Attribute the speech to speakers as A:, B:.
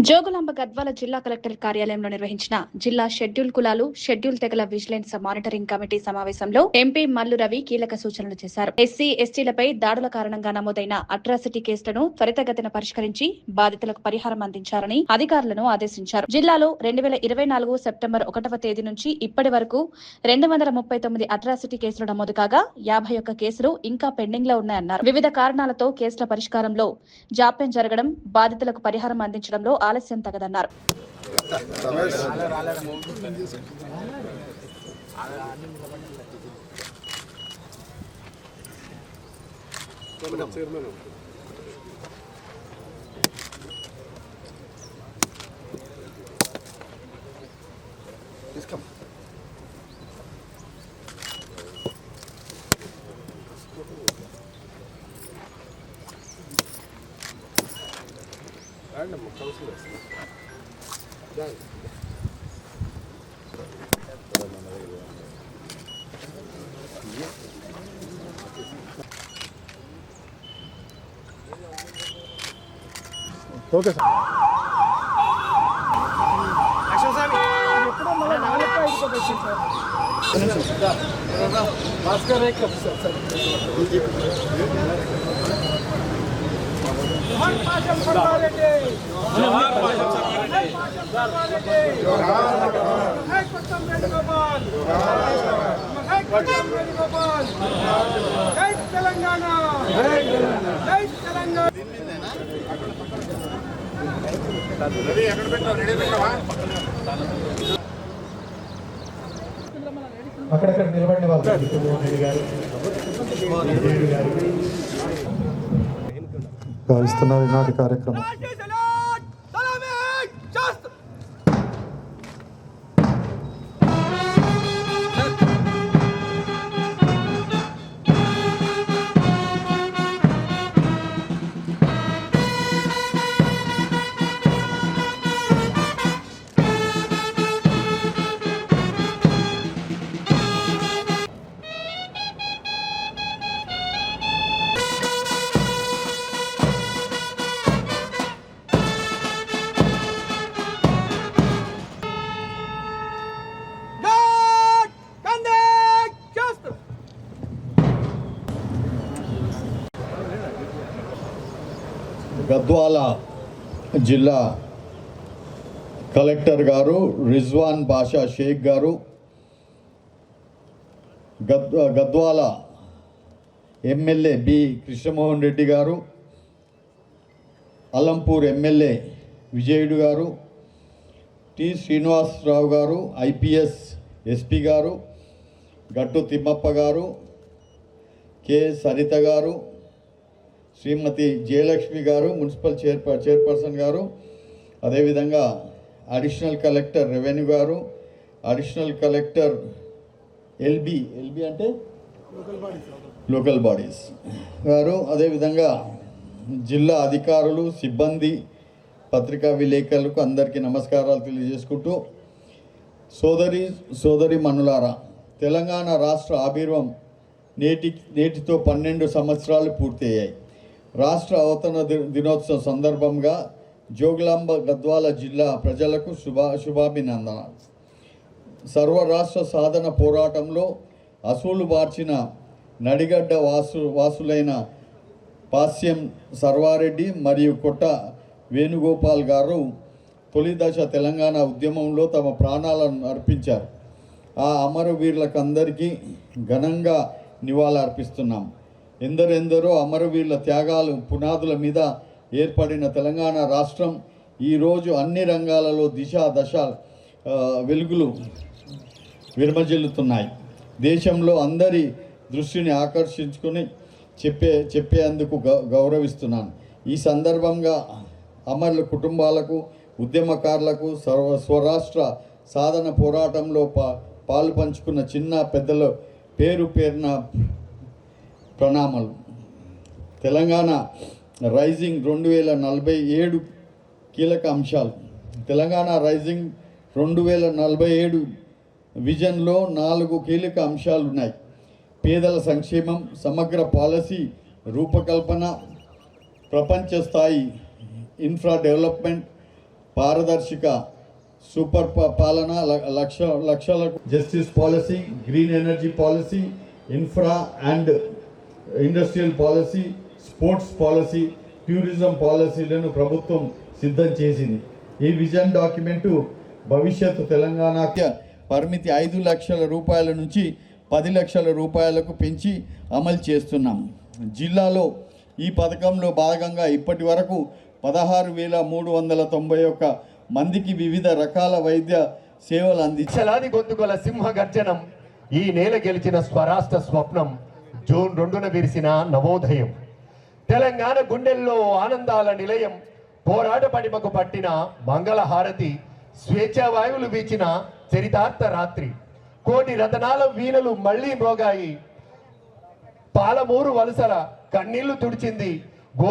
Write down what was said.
A: జోగులాంబ గద్వాల జిల్లా కలెక్టర్ కార్యాలయంలో నిర్వహించిన జిల్లా షెడ్యూల్ కులాలు షెడ్యూల్ తెగల విజిలెన్స్ మానిటరింగ్ కమిటీ సమావేశంలో ఎంపీ మల్లు రవి కీలక సూచనలు చేశారు. ఎస్సీ ఎస్టీలపై దాడుల కారణంగా నమోదైన అట్రాసిటీ కేసులను త్వరితగతిన పరిష్కరించి బాధితులకు పరిహారం అందించాలని అధికారులను ఆదేశించారు. జిల్లాలో 2024 సెప్టెంబర్ 1వ తేదీ నుంచి ఇప్పటి వరకు 239 అట్రాసిటీ కేసులు నమోదు కాగా 51 కేసులు ఇంకా పెండింగ్ లో ఉన్నాయన్నారు. వివిధ కారణాలతో కేసుల పరిష్కారంలో జాప్యం జరగడం, బాధితులకు పరిహారం అందించడంలో ఆలస్యం తగదన్నారు.
B: Okay sir. అక్కడక్కడ నిలబడిన వాళ్ళు గావిస్తున్నారు ఈనాటి కార్యక్రమం.
C: గద్వాల జిల్లా కలెక్టర్ గారు రిజ్వాన్ బాషా షేక్ గారు, గద్వాల ఎమ్మెల్యే బి కృష్ణమోహన్ రెడ్డి గారు, అలంపూర్ ఎమ్మెల్యే విజయుడు గారు, టి శ్రీనివాసరావు గారు ఐపీఎస్ ఎస్పీ గారు, గట్టు తిమ్మప్ప గారు, కె సరిత గారు, శ్రీమతి జయలక్ష్మి గారు మున్సిపల్ చైర్పర్సన్ గారు, అదేవిధంగా అడిషనల్ కలెక్టర్ రెవెన్యూ గారు, అడిషనల్ కలెక్టర్ ఎల్బి అంటే లోకల్ బాడీస్ గారు, అదేవిధంగా జిల్లా అధికారులు, సిబ్బంది, పత్రికా విలేకరులకు అందరికీ నమస్కారాలు తెలియజేసుకుంటూ, సోదరి మనులారా, తెలంగాణ రాష్ట్ర ఆవిర్భావం నేటితో 12 సంవత్సరాలు పూర్తయ్యాయి. రాష్ట్ర అవతరణ దినోత్సవం సందర్భంగా జోగులాంబ గద్వాల జిల్లా ప్రజలకు శుభాభినందనలు. సర్వరాష్ట్ర సాధన పోరాటంలో అసూలు బార్చిన నడిగడ్డ వాసులైన పాస్యం సర్వారెడ్డి మరియు కొట్ట వేణుగోపాల్ గారు తొలి దశ తెలంగాణ ఉద్యమంలో తమ ప్రాణాలను అర్పించారు. ఆ అమరవీరులకు అందరికీ ఘనంగా నివాళులర్పిస్తున్నాం. ఎందరెందరో అమరవీరుల త్యాగాలు పునాదుల మీద ఏర్పడిన తెలంగాణ రాష్ట్రం ఈరోజు అన్ని రంగాలలో దశ వెలుగులు విరమజిల్లుతున్నాయి. దేశంలో అందరి దృష్టిని ఆకర్షించుకుని చెప్పేందుకు గౌరవిస్తున్నాను. ఈ సందర్భంగా అమరుల కుటుంబాలకు, ఉద్యమకారులకు, స్వరాష్ట్ర సాధన పోరాటంలో పాలు పంచుకున్న చిన్న పెద్దల పేరున ప్రణామాలు. తెలంగాణ రైజింగ్ 2047 కీలక అంశాలు. తెలంగాణ రైజింగ్ 2047 విజన్లో 4 కీలక అంశాలు ఉన్నాయి. పేదల సంక్షేమం, సమగ్ర పాలసీ రూపకల్పన, ప్రపంచ స్థాయి ఇన్ఫ్రా డెవలప్మెంట్, పారదర్శక సూపర్ పాలన, లక్షలకు justice policy, green energy policy, infra and industrial policy, sports policy, tourism పాలసీలను ప్రభుత్వం సిద్ధం చేసింది. ఈ విజన్ డాక్యుమెంటు భవిష్యత్తు తెలంగాణకి పరిమితి 5 లక్షల రూపాయల నుంచి 10 లక్షల రూపాయలకు పెంచి అమలు చేస్తున్నాం. జిల్లాలో ఈ పథకంలో భాగంగా ఇప్పటి వరకు 16,391 మందికి వివిధ రకాల వైద్య సేవలు
D: లక్షలాది గొంతుకల సింహ గర్జనం, ఈ నేల గెలిచిన స్వరాష్ట్ర స్వప్నం, జూన్ 2న విరిసిన నవోదయం. తెలంగాణ గుండెల్లో ఆనందాల నిలయం, పోరాట పడిమకు పట్టిన మంగళహారతి, స్వేచ్ఛావాయువులు వీచిన చరితార్థ రాత్రి. కోటి రతనాల వీణలు మళ్లీ మోగాయి, పాలమూరు వలసల కన్నీళ్లు తుడిచింది